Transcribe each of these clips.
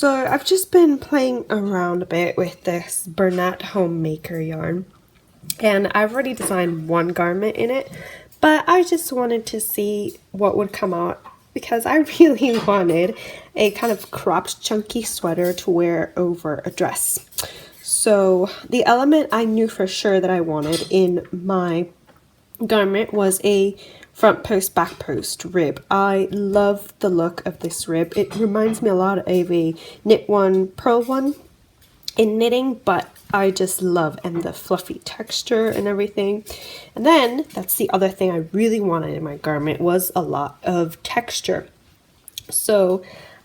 So I've just been playing around a bit with this Bernat Homemaker yarn, and I've already designed one garment in it, but I just wanted to see what would come out because I really wanted a kind of cropped chunky sweater to wear over a dress. So the element I knew for sure that I wanted in my garment was a front post back post rib. I love the look of this rib. It reminds me a lot of a knit one purl one in knitting, but I just love and the fluffy texture and everything. And then that's the other thing I really wanted in my garment was a lot of texture. So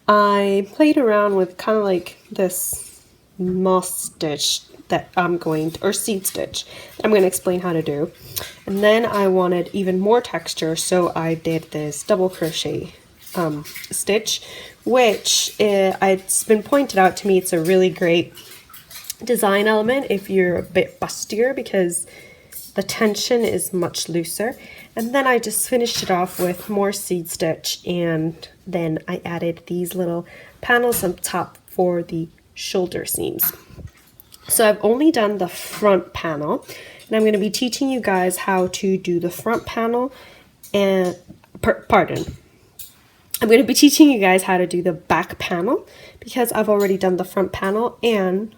I played around with kind of like this moss stitch that I'm going to, or seed stitch, I'm going to explain how to do. And then I wanted even more texture, so I did this double crochet stitch, which it's been pointed out to me it's a really great design element if you're a bit bustier because the tension is much looser. And then I just finished it off with more seed stitch, and then I added these little panels on top for the shoulder seams. So I've only done the front panel, and I'm going to be teaching you guys how to do the front panel and, I'm going to be teaching you guys how to do the back panel because I've already done the front panel, and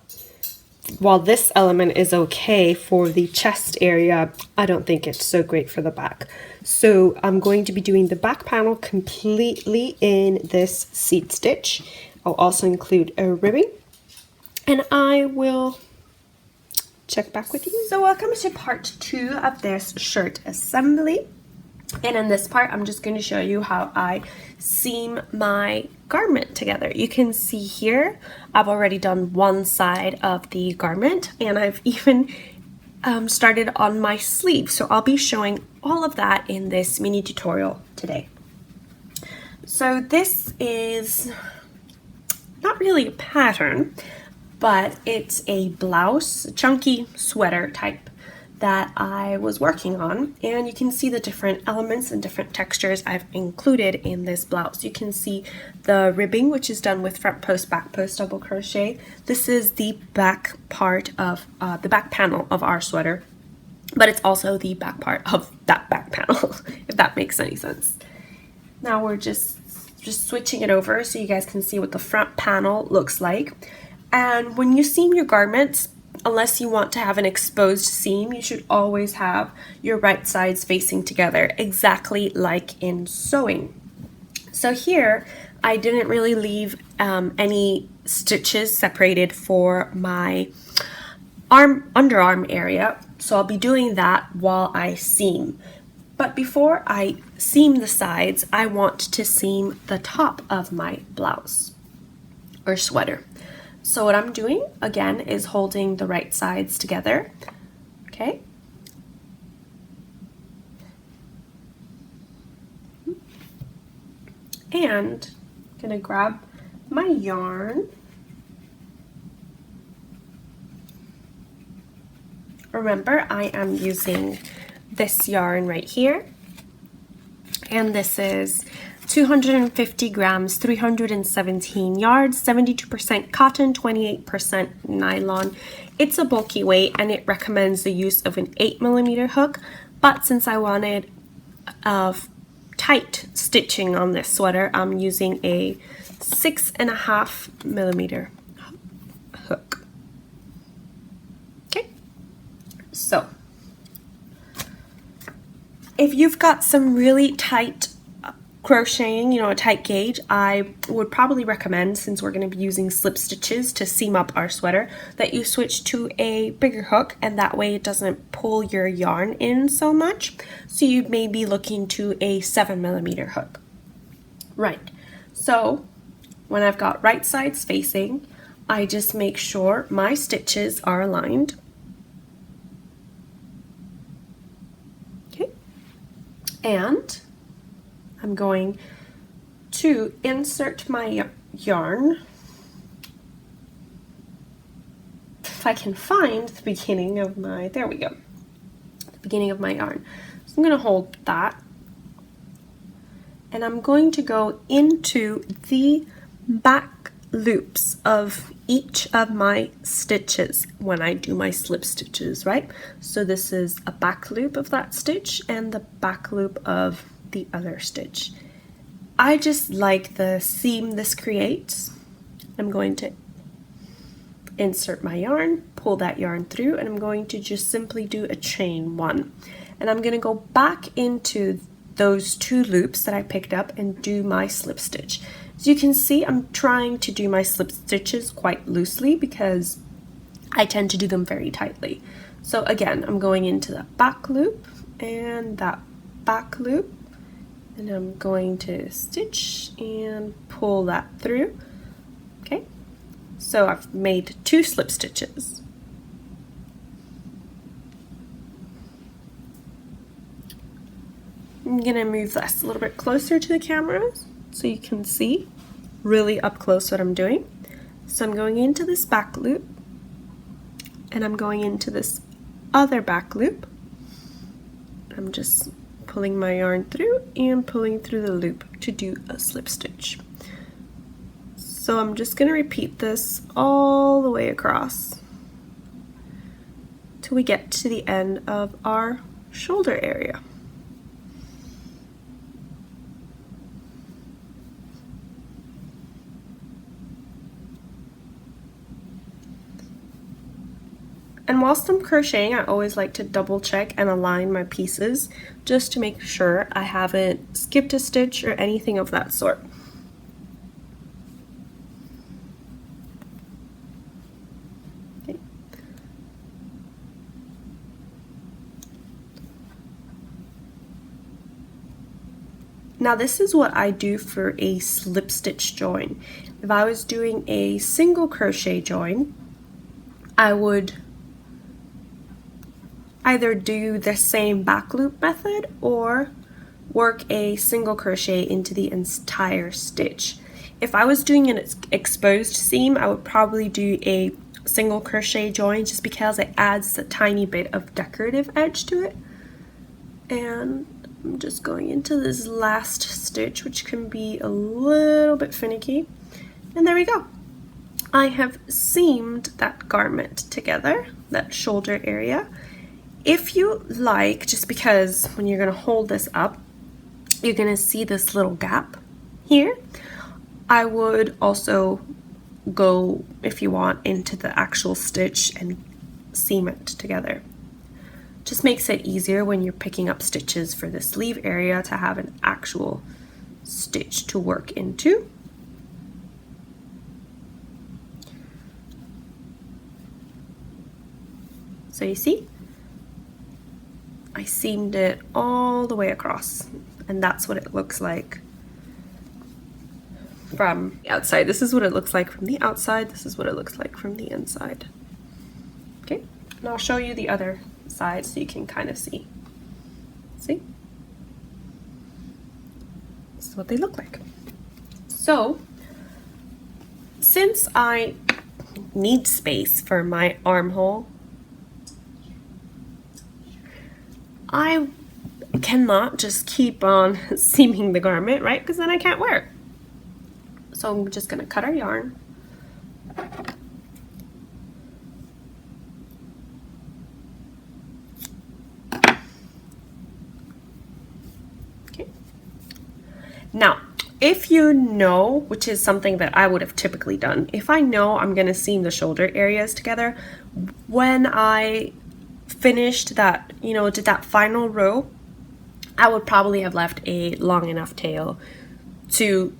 while this element is okay for the chest area, I don't think it's so great for the back. So I'm going to be doing the back panel completely in this seed stitch. I'll also include a ribbing, and I will check back with you. So welcome to part 2 of this shirt assembly. And in this part, I'm just going to show you how I seam my garment together. You can see here, I've already done one side of the garment, and I've even started on my sleeve. So I'll be showing all of that in this mini tutorial today. So this is not really a pattern, but it's a blouse, a chunky sweater type that I was working on, and you can see the different elements and different textures I've included in this blouse. You can see the ribbing, which is done with front post, back post double crochet. This is the back part of the back panel of our sweater, but it's also the back part of that back panel, if that makes any sense. Now we're just switching it over so you guys can see what the front panel looks like. And when you seam your garments, unless you want to have an exposed seam, you should always have your right sides facing together, exactly like in sewing. So here, I didn't really leave any stitches separated for my underarm area, so I'll be doing that while I seam. But before I seam the sides, I want to seam the top of my blouse or sweater. So what I'm doing, again, is holding the right sides together, okay? And I'm gonna grab my yarn. Remember, I am using this yarn right here, and this is 250 grams, 317 yards, 72% cotton, 28% nylon. It's a bulky weight, and it recommends the use of an 8mm hook, but since I wanted tight stitching on this sweater, I'm using a 6.5mm hook. Okay, so if you've got some really tight crocheting, a tight gauge, I would probably recommend, since we're going to be using slip stitches to seam up our sweater, that you switch to a bigger hook, and that way it doesn't pull your yarn in so much. So you may be looking to a 7mm hook. Right, so when I've got right sides facing, I just make sure my stitches are aligned. Okay, and I'm going to insert my yarn, if I can find the beginning of my, there we go, the beginning of my yarn. So I'm going to hold that, and I'm going to go into the back loops of each of my stitches when I do my slip stitches, right? So this is a back loop of that stitch and the back loop of the other stitch. I just like the seam this creates. I'm going to insert my yarn, pull that yarn through, and I'm going to just simply do a chain one. And I'm going to go back into those two loops that I picked up and do my slip stitch. As you can see, I'm trying to do my slip stitches quite loosely because I tend to do them very tightly. So again, I'm going into that back loop and that back loop, and I'm going to stitch and pull that through. Okay, so I've made 2 slip stitches. I'm gonna move this a little bit closer to the camera so you can see really up close what I'm doing. So I'm going into this back loop and I'm going into this other back loop. I'm just pulling my yarn through and pulling through the loop to do a slip stitch. So I'm just going to repeat this all the way across till we get to the end of our shoulder area. And whilst I'm crocheting, I always like to double check and align my pieces just to make sure I haven't skipped a stitch or anything of that sort. Okay. Now this is what I do for a slip stitch join. If I was doing a single crochet join, I would either do the same back loop method or work a single crochet into the entire stitch. If I was doing an exposed seam, I would probably do a single crochet join just because it adds a tiny bit of decorative edge to it. And I'm just going into this last stitch, which can be a little bit finicky. And there we go. I have seamed that garment together, that shoulder area. If you like, just because when you're going to hold this up, you're going to see this little gap here, I would also go, if you want, into the actual stitch and seam it together. Just makes it easier when you're picking up stitches for the sleeve area to have an actual stitch to work into. So you see, I seamed it all the way across, and that's what it looks like from the outside. This is what it looks like from the outside. This is what it looks like from the inside. Okay, and I'll show you the other side so you can kind of see. See? This is what they look like. So, since I need space for my armhole, I cannot just keep on seaming the garment, right? Because then I can't wear it. So I'm just going to cut our yarn. Okay. Now, if you know, which is something that I would have typically done, if I know I'm going to seam the shoulder areas together, when I finished that, did that final row, I would probably have left a long enough tail to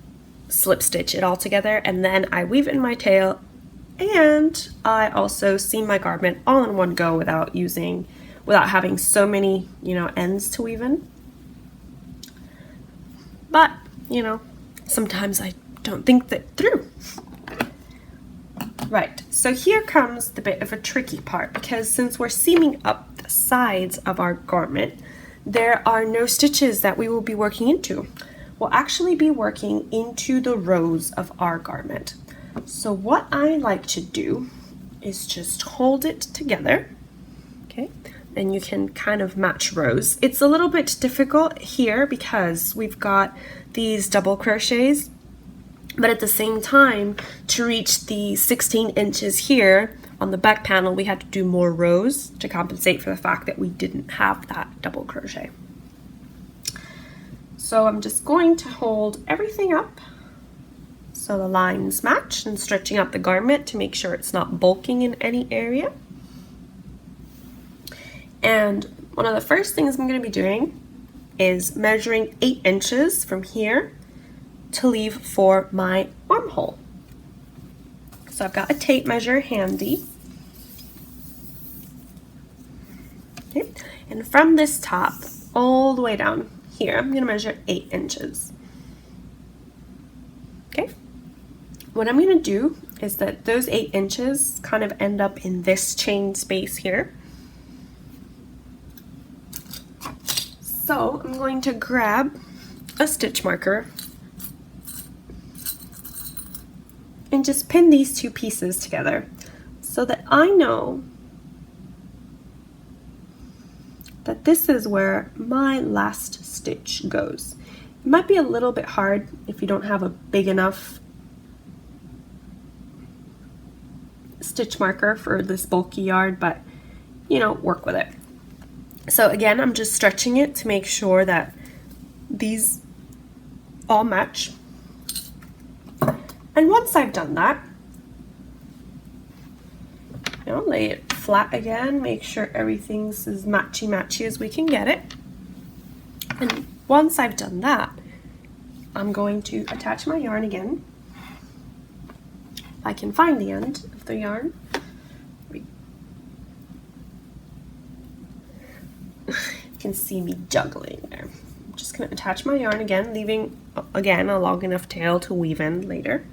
slip stitch it all together, and then I weave in my tail, and I also seam my garment all in one go without having so many, ends to weave in. But, sometimes I don't think that through. Right, so here comes the bit of a tricky part, because since we're seaming up the sides of our garment, there are no stitches that we will be working into. We'll actually be working into the rows of our garment. So what I like to do is just hold it together, okay? And you can kind of match rows. It's a little bit difficult here because we've got these double crochets But at the same time, to reach the 16 inches here on the back panel, we had to do more rows to compensate for the fact that we didn't have that double crochet. So I'm just going to hold everything up so the lines match, and stretching out the garment to make sure it's not bulking in any area. And one of the first things I'm going to be doing is measuring 8 inches from here to leave for my armhole. So I've got a tape measure handy. Okay. And from this top all the way down here, I'm going to measure 8 inches. Okay. What I'm going to do is that those 8 inches kind of end up in this chain space here. So I'm going to grab a stitch marker and just pin these two pieces together so that I know that this is where my last stitch goes. It might be a little bit hard if you don't have a big enough stitch marker for this bulky yard, but you know, work with it. So again, I'm just stretching it to make sure that these all match. And once I've done that, you know, lay it flat again, make sure everything's as matchy-matchy as we can get it. And once I've done that, I'm going to attach my yarn again. If I can find the end of the yarn. You can see me juggling there. I'm just going to attach my yarn again, leaving, again, a long enough tail to weave in later.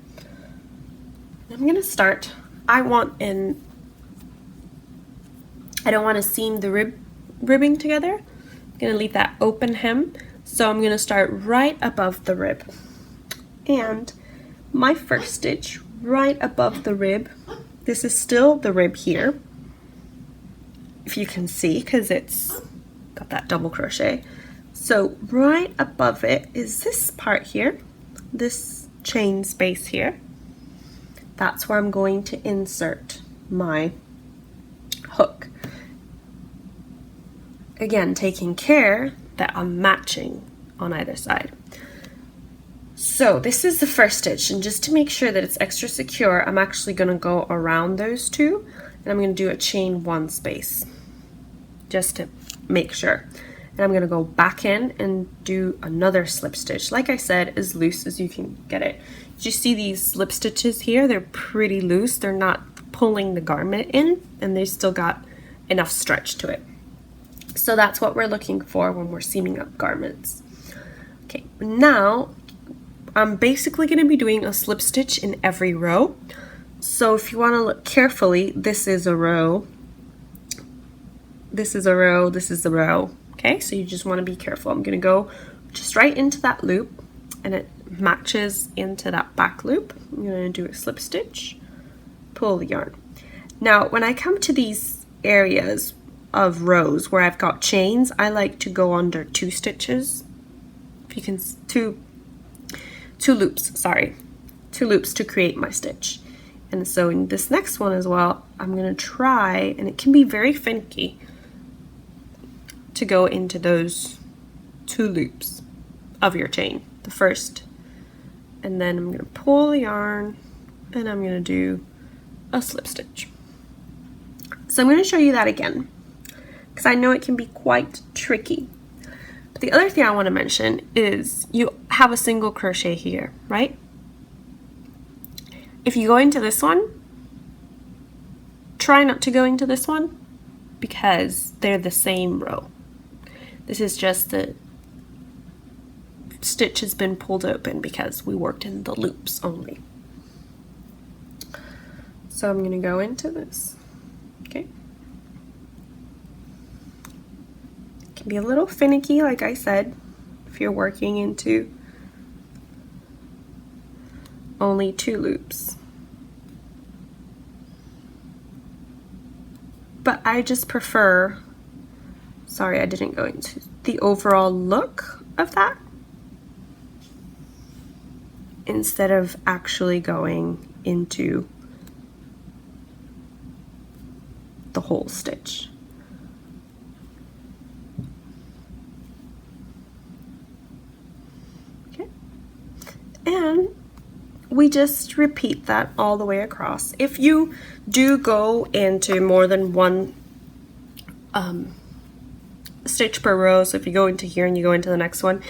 I'm going to start, I don't want to seam the ribbing together. I'm going to leave that open hem. So I'm going to start right above the rib. And my first stitch right above the rib, this is still the rib here, if you can see, because it's got that double crochet. So right above it is this part here, this chain space here. That's where I'm going to insert my hook. Again, taking care that I'm matching on either side. So this is the first stitch, and just to make sure that it's extra secure, I'm actually going to go around those two, and I'm going to do a chain 1 space just to make sure. And I'm going to go back in and do another slip stitch, like I said, as loose as you can get it. Did you see these slip stitches here? They're pretty loose. They're not pulling the garment in, and they still got enough stretch to it. So that's what we're looking for when we're seaming up garments. Okay, now I'm basically going to be doing a slip stitch in every row. So if you want to look carefully, this is a row, this is a row, this is a row. Okay, so you just want to be careful. I'm going to go just right into that loop, and it matches into that back loop. I'm going to do a slip stitch, pull the yarn. Now when I come to these areas of rows where I've got chains, I like to go under 2 stitches. If you can, two loops, sorry, 2 loops to create my stitch. And so in this next one as well, I'm going to try, and it can be very finicky, to go into those 2 loops of your chain, the first, and then I'm going to pull the yarn, and I'm going to do a slip stitch. So I'm going to show you that again, because I know it can be quite tricky. But the other thing I want to mention is you have a single crochet here, right? If you go into this one, try not to go into this one, because they're the same row. This is just the stitch has been pulled open because we worked in the loops only. So I'm going to go into this. Okay. It can be a little finicky, like I said, if you're working into only 2 loops. But I just prefer, sorry, I didn't go into the overall look of that. instead of actually going into the whole stitch. Okay, and we just repeat that all the way across. If you do go into more than one stitch per row, so if you go into here and you go into the next one,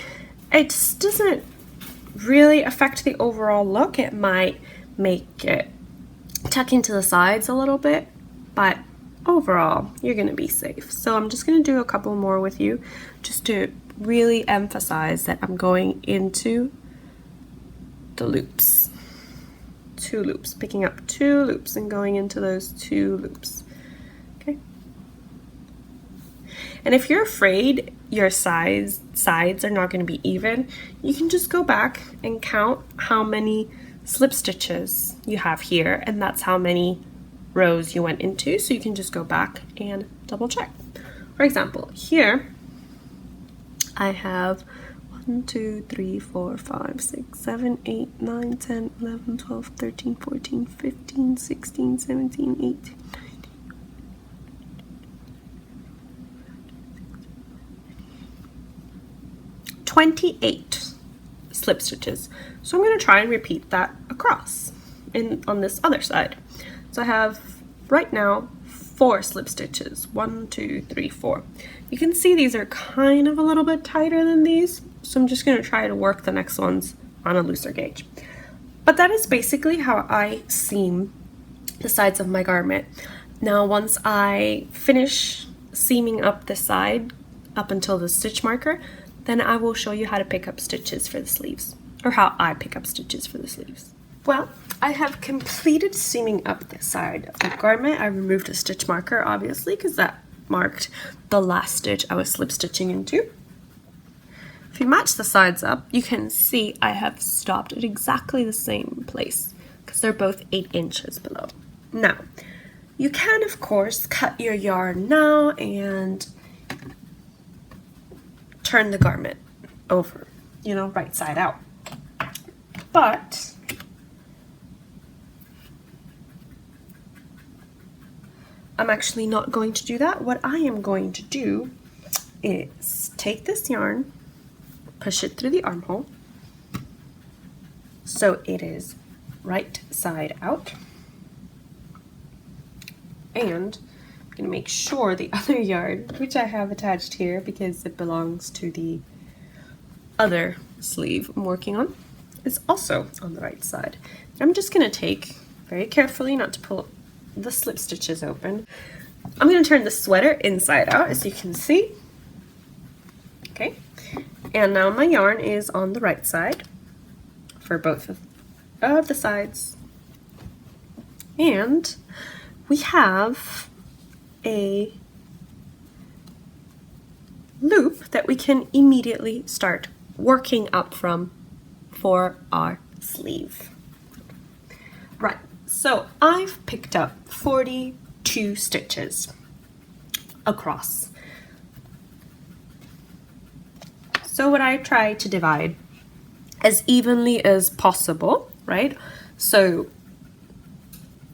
it just doesn't really affect the overall look. It might make it tuck into the sides a little bit, but overall you're going to be safe. So I'm just going to do a couple more with you just to really emphasize that I'm going into the loops. 2 loops, picking up 2 loops and going into those 2 loops. Okay. And if you're afraid your sides are not going to be even, you can just go back and count how many slip stitches you have here, and that's how many rows you went into, so you can just go back and double check. For example, here I have 1, 2, 3, 4, 5, 6, 7, 8, 9, 10, 11, 12, 13, 14, 15, 16, 17, 18, 28 slip stitches. So I'm going to try and repeat that across on this other side. So I have right now 4 slip stitches. 1, 2, 3, 4. You can see these are kind of a little bit tighter than these, so I'm just going to try to work the next ones on a looser gauge. But that is basically how I seam the sides of my garment. Now once I finish seaming up the side up until the stitch marker, then I will show you how to pick up stitches for the sleeves, or how I pick up stitches for the sleeves. Well, I have completed seaming up the side of the garment. I removed a stitch marker, obviously, because that marked the last stitch I was slip stitching into. If you match the sides up, you can see I have stopped at exactly the same place, because they're both 8 inches below. Now, you can, of course, cut your yarn now and turn the garment over, you know, right side out. But I'm actually not going to do that. What I am going to do is take this yarn, push it through the armhole so it is right side out, and I'm going to make sure the other yarn, which I have attached here because it belongs to the other sleeve I'm working on, is also on the right side. I'm just going to take, very carefully, not to pull the slip stitches open, I'm going to turn the sweater inside out, as you can see. Okay, and now my yarn is on the right side for both of the sides, and we have a loop that we can immediately start working up from for our sleeve. Right, so I've picked up 42 stitches across. So what I try to divide as evenly as possible, right? So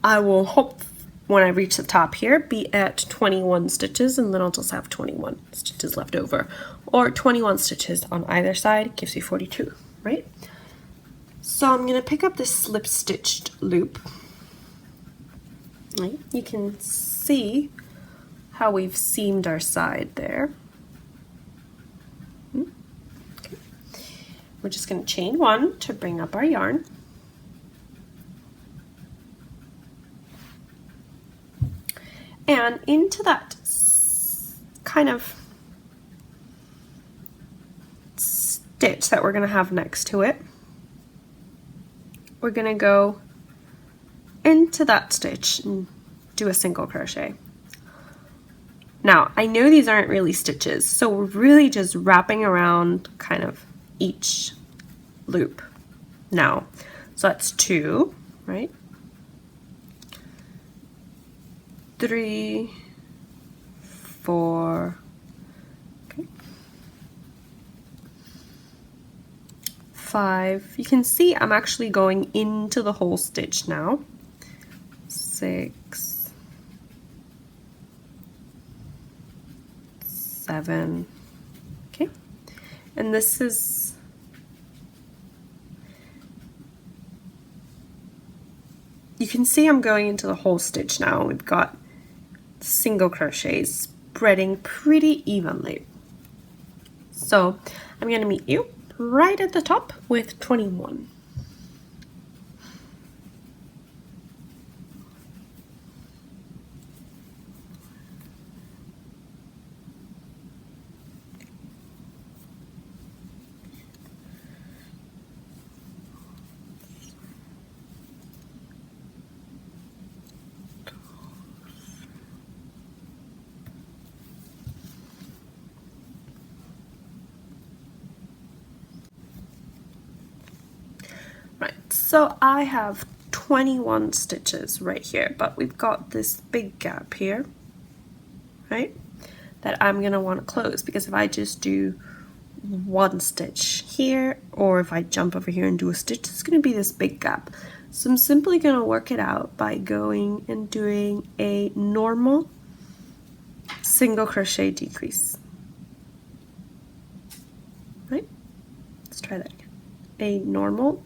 I will hope when I reach the top here be at 21 stitches, and then I'll just have 21 stitches left over, or 21 stitches on either side gives you 42, right? So I'm going to pick up this slip stitched loop. Right? You can see how we've seamed our side there. Okay. We're just going to chain 1 to bring up our yarn. And into that kind of stitch that we're going to have next to it, we're going to go into that stitch and do a single crochet. Now, I know these aren't really stitches, so we're really just wrapping around kind of each loop now. So that's 2, right? 3, 4, okay, 5. You can see I'm actually going into the whole stitch now. 6, 7, okay, and this is you can see I'm going into the whole stitch now. We've got single crochets spreading pretty evenly. So I'm going to meet you right at the top with 21. Right, so I have 21 stitches right here, but we've got this big gap here, right, that I'm going to want to close, because if I just do one stitch here, or if I jump over here and do a stitch, it's going to be this big gap. So I'm simply going to work it out by going and doing a normal single crochet decrease. Right? Let's try that again. A normal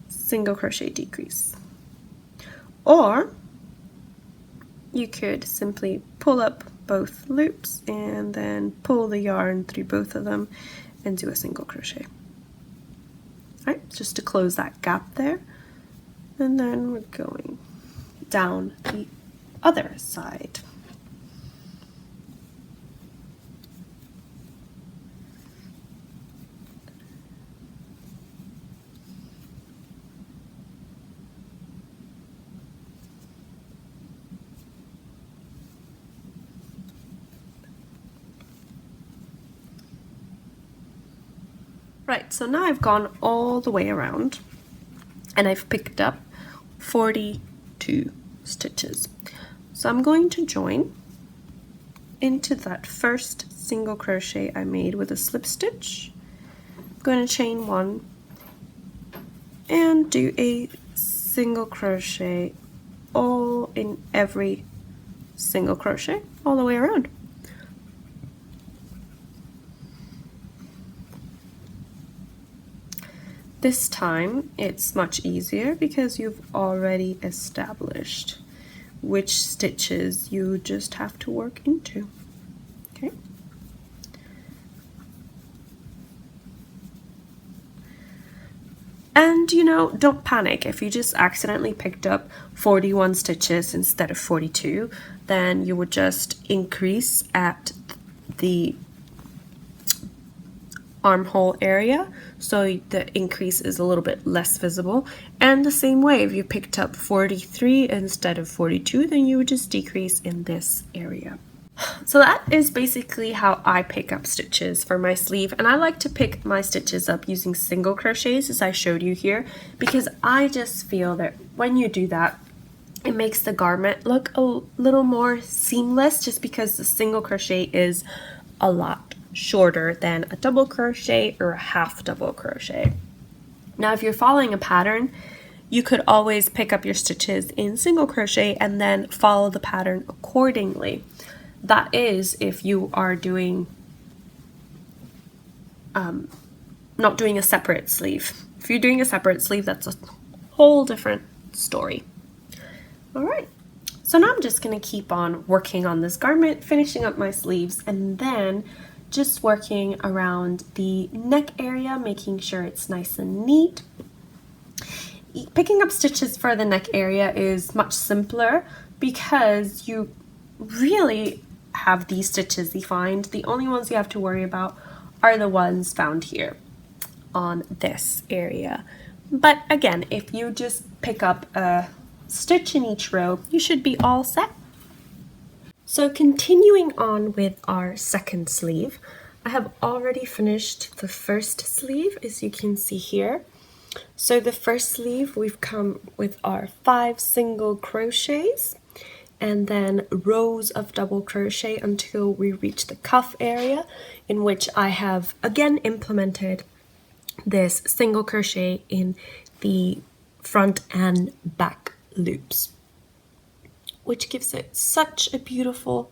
single crochet decrease. Or you could simply pull up both loops and then pull the yarn through both of them and do a single crochet. All right, just to close that gap there. And then we're going down the other side. Right, so now I've gone all the way around and I've picked up 42 stitches. So I'm going to join into that first single crochet I made with a slip stitch. I'm going to chain 1 and do a single crochet all in every single crochet all the way around. This time it's much easier because you've already established which stitches you just have to work into. Okay. And you know, don't panic. If you just accidentally picked up 41 stitches instead of 42, then you would just increase at the armhole area, so the increase is a little bit less visible. And the same way, if you picked up 43 instead of 42, then you would just decrease in this area. So that is basically how I pick up stitches for my sleeve, and I like to pick my stitches up using single crochets as I showed you here, because I just feel that when you do that, it makes the garment look a little more seamless, just because the single crochet is a lot shorter than a double crochet or a half double crochet. Now if you're following a pattern, you could always pick up your stitches in single crochet and then follow the pattern accordingly. That is if you are doing not doing a separate sleeve. If you're doing a separate sleeve, that's a whole different story. All right, so now I'm just going to keep on working on this garment, finishing up my sleeves, and then just working around the neck area, making sure it's nice and neat. Picking up stitches for the neck area is much simpler because you really have these stitches defined. The only ones you have to worry about are the ones found here on this area. But again, if you just pick up a stitch in each row, you should be all set. So continuing on with our second sleeve, I have already finished the first sleeve, as you can see here. So the first sleeve, we've come with our 5 single crochets and then rows of double crochet until we reach the cuff area, in which I have again implemented this single crochet in the front and back loops, which gives it such a beautiful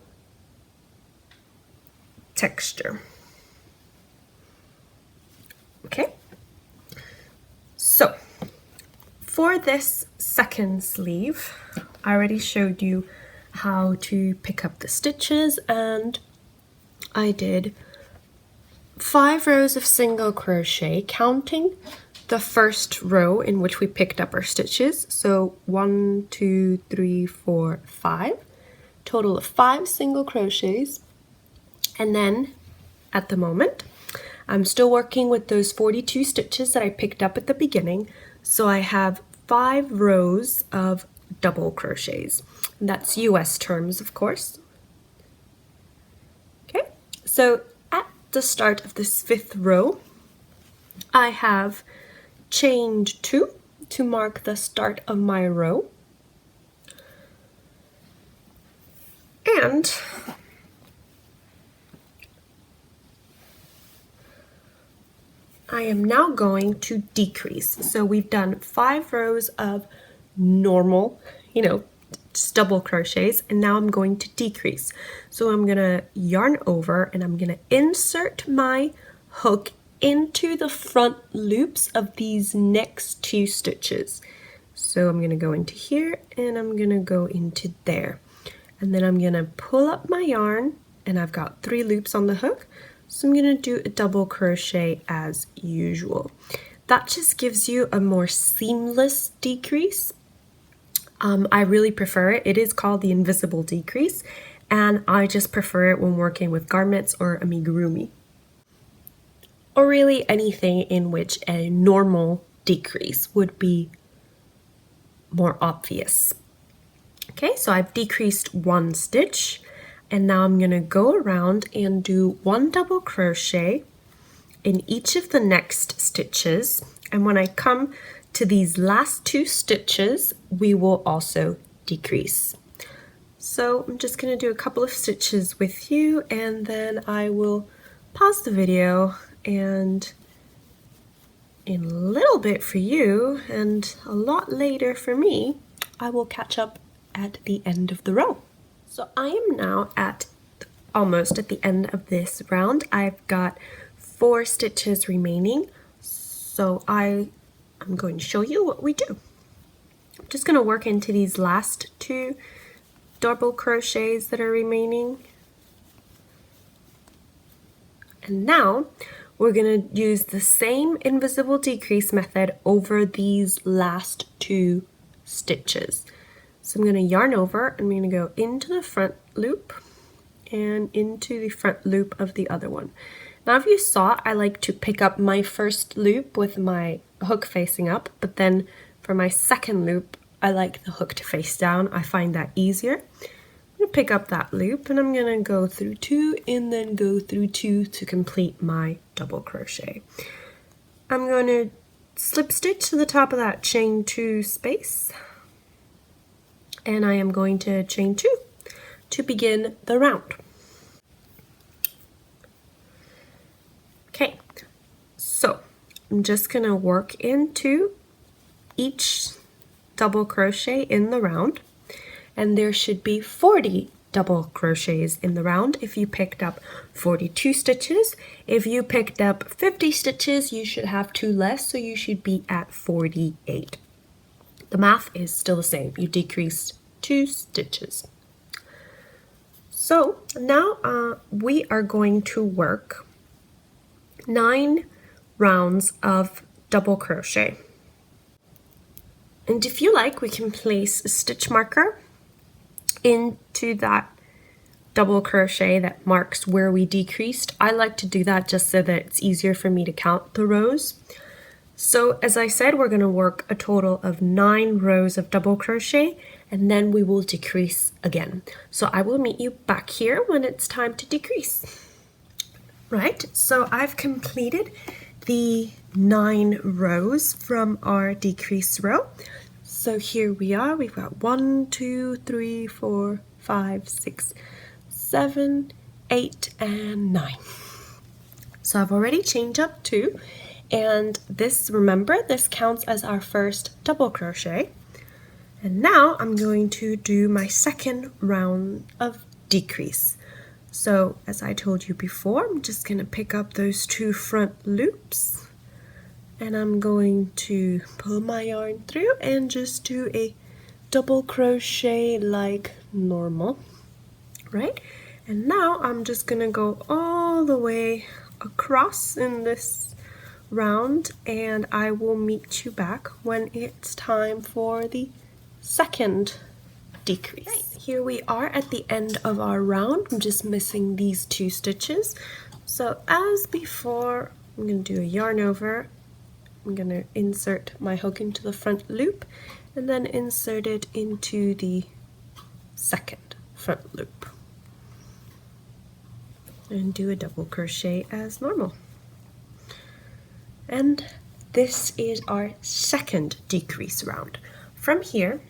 texture. Okay, so for this second sleeve, I already showed you how to pick up the stitches, and I did 5 rows of single crochet, counting the first row in which we picked up our stitches. So 1, 2, 3, 4, 5, total of 5 single crochets. And then at the moment, I'm still working with those 42 stitches that I picked up at the beginning. So I have 5 rows of double crochets. And that's US terms, of course. Okay, so at the start of this 5th row, I have chained 2 to mark the start of my row. And I am now going to decrease. So we've done 5 rows of normal, just double crochets, and now I'm going to decrease. So I'm gonna yarn over and I'm gonna insert my hook into the front loops of these next 2 stitches. So I'm gonna go into here and I'm gonna go into there. And then I'm gonna pull up my yarn, and I've got 3 loops on the hook. So I'm gonna do a double crochet as usual. That just gives you a more seamless decrease. I really prefer it. It is called the invisible decrease, and I just prefer it when working with garments or amigurumi, or really anything in which a normal decrease would be more obvious. Okay, so I've decreased 1 stitch, and now I'm gonna go around and do 1 double crochet in each of the next stitches, and when I come to these last 2 stitches, we will also decrease. So I'm just gonna do a couple of stitches with you, and then I will pause the video, and in a little bit for you and a lot later for me, I will catch up at the end of the row. So I am now almost at the end of this round. I've got 4 stitches remaining, so I'm going to show you what we do. I'm just going to work into these last 2 double crochets that are remaining. And now we're going to use the same invisible decrease method over these last 2 stitches. So I'm going to yarn over, I'm going to go into the front loop and into the front loop of the other one. Now if you saw, I like to pick up my first loop with my hook facing up, but then for my second loop, I like the hook to face down. I find that easier. I'm going to pick up that loop, and I'm going to go through 2 and then go through 2 to complete my double crochet. I'm going to slip stitch to the top of that chain 2 space, and I am going to chain 2 to begin the round. Okay, so I'm just going to work into each double crochet in the round, and there should be 40 double crochets in the round if you picked up 42 stitches. If you picked up 50 stitches, you should have 2 less, so you should be at 48. The math is still the same. You decreased 2 stitches. So now we are going to work 9 rounds of double crochet. And if you like, we can place a stitch marker into that double crochet that marks where we decreased. I like to do that just so that it's easier for me to count the rows. So as I said, we're going to work a total of 9 rows of double crochet, and then we will decrease again. So I will meet you back here when it's time to decrease. Right, so I've completed the 9 rows from our decrease row. So here we are, we've got 1, 2, 3, 4, 5, 6, 7, 8, and 9. So I've already chained up 2, And this, remember, this counts as our first double crochet. And now I'm going to do my second round of decrease. So as I told you before, I'm just going to pick up those 2 front loops, and I'm going to pull my yarn through and just do a double crochet like normal, right? And now I'm just going to go all the way across in this round, and I will meet you back when it's time for the second decrease. Right. Here we are at the end of our round. I'm just missing these 2 stitches. So as before, I'm going to do a yarn over. I'm going to insert my hook into the front loop and then insert it into the second front loop. And do a double crochet as normal. And this is our second decrease round. From here,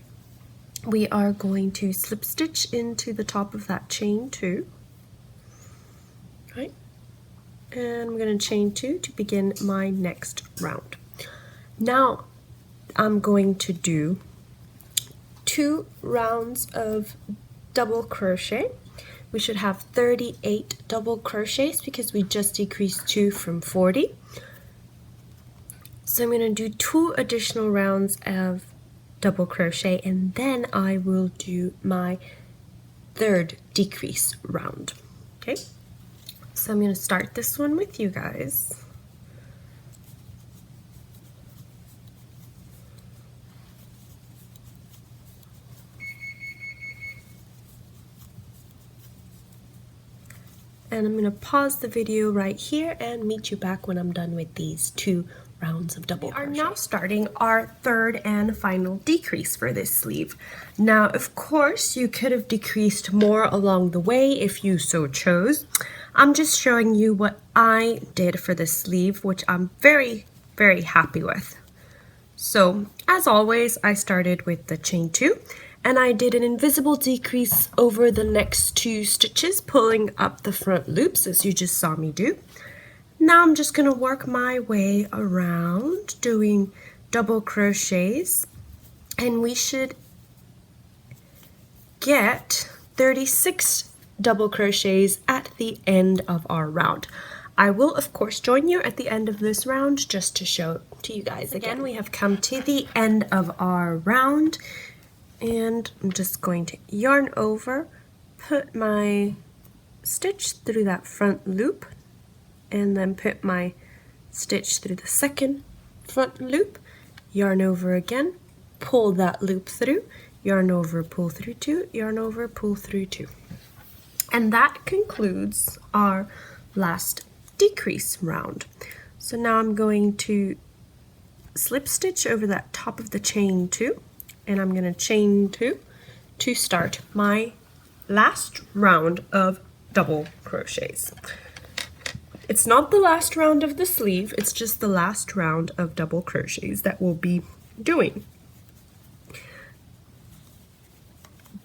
we are going to slip stitch into the top of that chain 2, right? And I'm going to chain 2 to begin my next round. Now I'm going to do 2 rounds of double crochet. We should have 38 double crochets because we just decreased 2 from 40. So I'm going to do 2 additional rounds of double crochet, and then I will do my third decrease round. Okay, so I'm going to start this one with you guys. And I'm going to pause the video right here and meet you back when I'm done with these 2 rounds of double crochet. We are now starting our third and final decrease for this sleeve. Now, of course, you could have decreased more along the way if you so chose. I'm just showing you what I did for this sleeve, which I'm very, very happy with. So, as always, I started with the chain 2, and I did an invisible decrease over the next 2 stitches, pulling up the front loops as you just saw me do. Now I'm just going to work my way around doing double crochets, and we should get 36 double crochets at the end of our round. I will of course join you at the end of this round just to show to you guys again. We have come to the end of our round, and I'm just going to yarn over, put my stitch through that front loop, and then put my stitch through the second front loop, yarn over again, pull that loop through, yarn over, pull through 2, yarn over, pull through 2. And that concludes our last decrease round. So now I'm going to slip stitch over that top of the chain 2, and I'm going to chain 2 to start my last round of double crochets. It's not the last round of the sleeve, it's just the last round of double crochets that we'll be doing.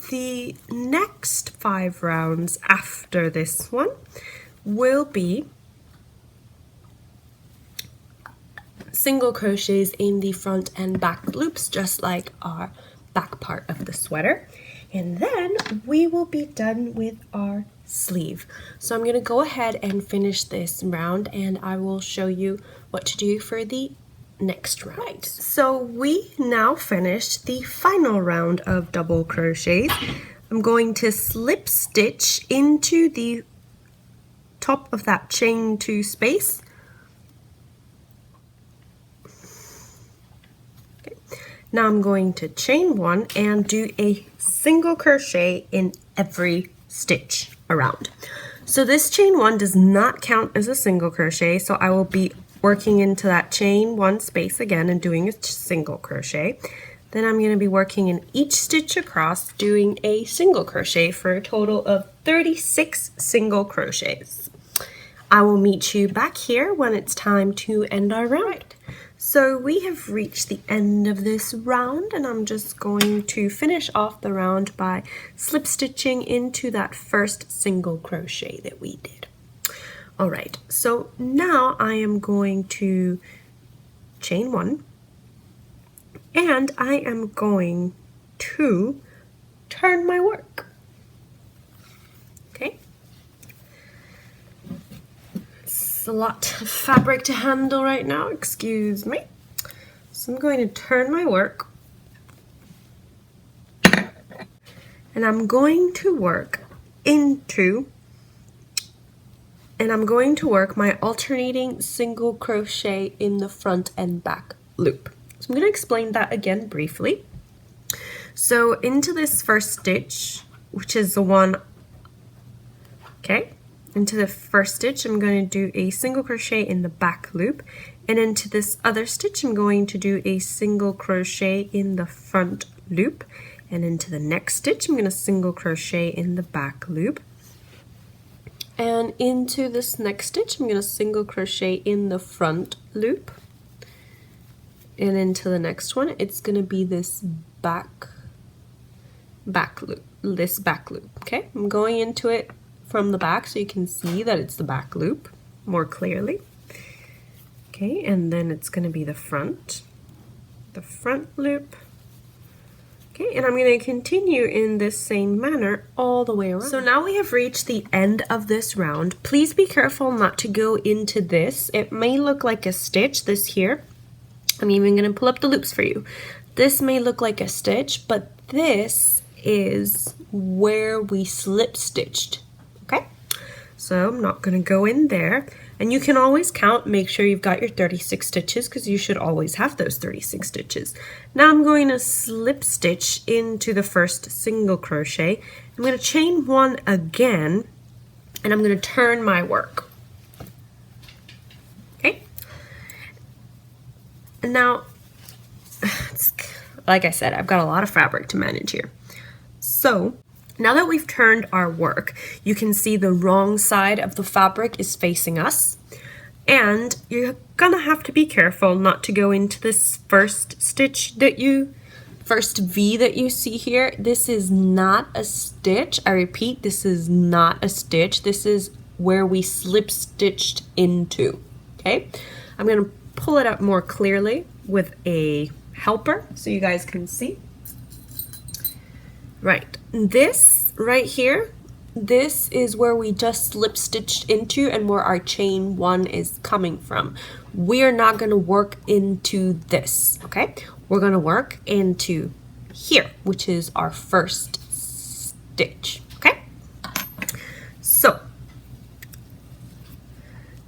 The next 5 rounds after this one will be single crochets in the front and back loops, just like our back part of the sweater. And then we will be done with our sleeve. So I'm going to go ahead and finish this round, and I will show you what to do for the next round. Right, so we now finished the final round of double crochets. I'm going to slip stitch into the top of that chain 2 space. Okay. Now I'm going to chain 1 and do a single crochet in every stitch around. So this chain 1 does not count as a single crochet, so I will be working into that chain 1 space again and doing a single crochet. Then I'm going to be working in each stitch across, doing a single crochet for a total of 36 single crochets. I will meet you back here when it's time to end our round. Right. So we have reached the end of this round, and I'm just going to finish off the round by slip stitching into that first single crochet that we did. Alright, so now I am going to chain 1, and I am going to turn my work. Okay, it's a lot of fabric to handle right now, excuse me. So I'm going to turn my work, and I'm going to work my alternating single crochet in the front and back loop. So I'm going to explain that again briefly. So into this first stitch, which is the one, okay, into the first stitch I'm going to do a single crochet in the back loop, and into this other stitch I'm going to do a single crochet in the front loop, and into the next stitch I'm going to single crochet in the back loop, and into this next stitch I'm going to single crochet in the front loop, and into the next one it's going to be this back loop, okay? I'm going into it from the back so you can see that it's the back loop more clearly. Okay, and then it's going to be the front loop. Okay, and I'm going to continue in this same manner all the way around. So now we have reached the end of this round. Please be careful not to go into this. It may look like a stitch, this here. I'm even going to pull up the loops for you. This may look like a stitch, but this is where we slip stitched. Okay, so I'm not going to go in there. And you can always count, make sure you've got your 36 stitches because you should always have those 36 stitches. Now I'm going to slip stitch into the first single crochet. I'm going to chain 1 again, and I'm going to turn my work. Okay. And now, like I said, I've got a lot of fabric to manage here. So now that we've turned our work, you can see the wrong side of the fabric is facing us. And you're gonna have to be careful not to go into this first stitch first V that you see here. This is not a stitch. I repeat, this is not a stitch. This is where we slip stitched into, okay? I'm gonna pull it up more clearly with a helper so you guys can see. Right, this right here, this is where we just slip stitched into and where our chain 1 is coming from. We are not going to work into this, okay? We're going to work into here, which is our first stitch, okay? So,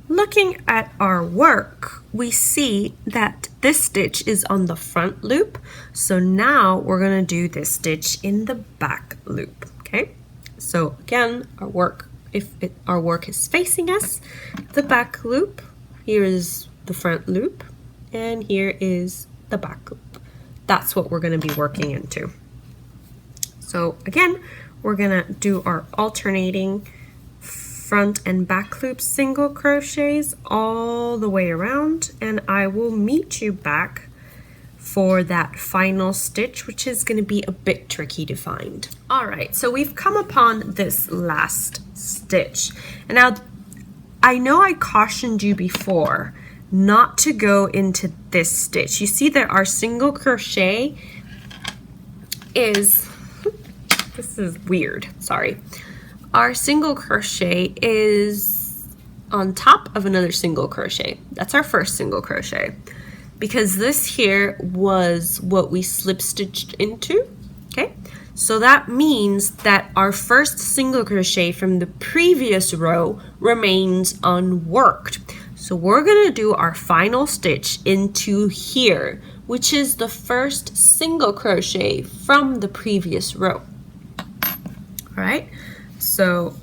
looking at our work, we see that this stitch is on the front loop. So now we're going to do this stitch in the back loop, okay? So again, our work is facing us, the back loop, here is the front loop, and here is the back loop. That's what we're going to be working into. So again, we're going to do our alternating front and back loop single crochets all the way around, and I will meet you back for that final stitch, which is going to be a bit tricky to find. All right, so we've come upon this last stitch, and now I know I cautioned you before not to go into this stitch. You see that our single crochet is, this is weird, sorry. Our single crochet is on top of another single crochet. That's our first single crochet, because this here was what we slip stitched into, okay? So that means that our first single crochet from the previous row remains unworked. So we're gonna do our final stitch into here, which is the first single crochet from the previous row. All right, so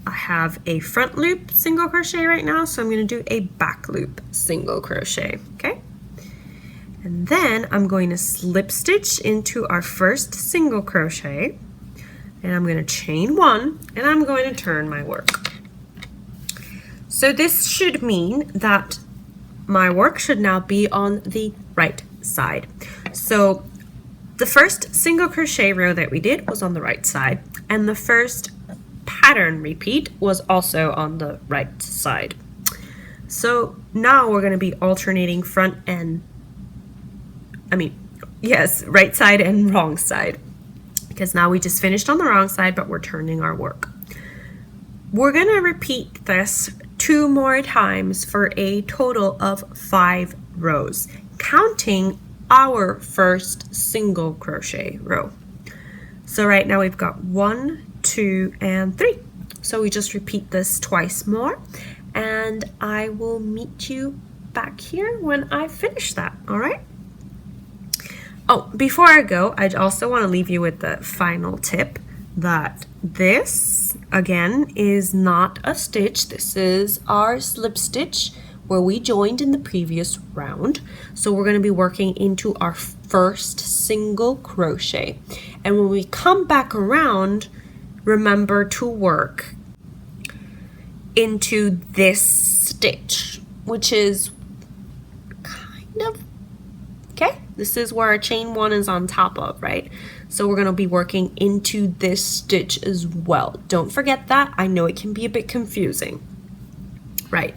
I have a front loop single crochet right now, so I'm gonna do a back loop single crochet, okay? And then I'm going to slip stitch into our first single crochet, and I'm gonna chain 1, and I'm going to turn my work. So this should mean that my work should now be on the right side. So the first single crochet row that we did was on the right side, and the first pattern repeat was also on the right side. So now we're going to be alternating front and, right side and wrong side, because now we just finished on the wrong side, but we're turning our work. We're going to repeat this 2 more times for a total of 5 rows, counting our first single crochet row. So right now we've got 1, 2, and 3. So we just repeat this twice more, and I will meet you back here when I finish that, all right? Oh, before I go, I also want to leave you with the final tip that this, again, is not a stitch. This is our slip stitch where we joined in the previous round. So we're going to be working into our first single crochet. And when we come back around, remember to work into this stitch, which is kind of, okay, this is where our chain 1 is on top of, right? So we're going to be working into this stitch as well. Don't forget that. I know it can be a bit confusing, right?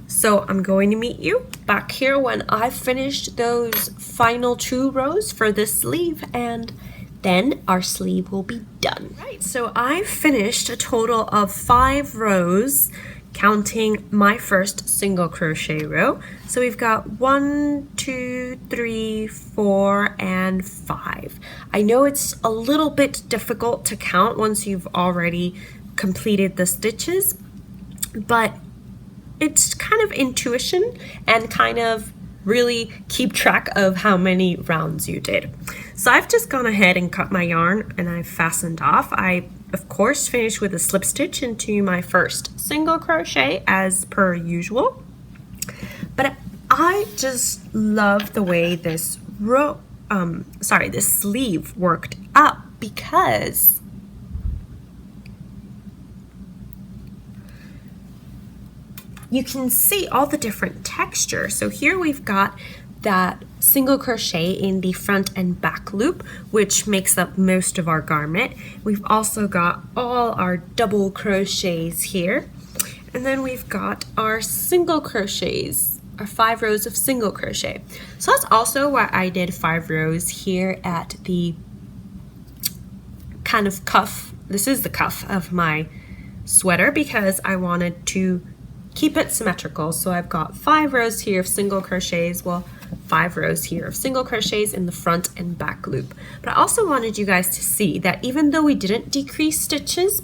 So I'm going to meet you back here when I've finished those final 2 rows for this sleeve, and then our sleeve will be done. Right, so I've finished a total of 5 rows, counting my first single crochet row. So we've got 1, 2, 3, 4, and 5. I know it's a little bit difficult to count once you've already completed the stitches, but it's kind of intuition and kind of really keep track of how many rounds you did. So I've just gone ahead and cut my yarn and I've fastened off. I of course finished with a slip stitch into my first single crochet as per usual, but I just love the way this this sleeve worked up, because you can see all the different texture. So here we've got that single crochet in the front and back loop, which makes up most of our garment. We've also got all our double crochets here, and then we've got our single crochets, our 5 rows of single crochet. So that's also why I did 5 rows here at the kind of cuff. This is the cuff of my sweater, because I wanted to keep it symmetrical. So I've got 5 rows here of single crochets, 5 rows here of single crochets in the front and back loop. But I also wanted you guys to see that even though we didn't decrease stitches,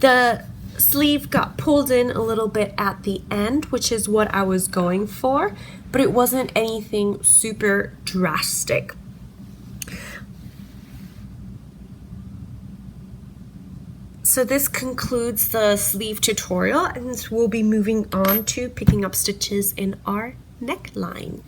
the sleeve got pulled in a little bit at the end, which is what I was going for, but it wasn't anything super drastic. So this concludes the sleeve tutorial, and we'll be moving on to picking up stitches in our neckline.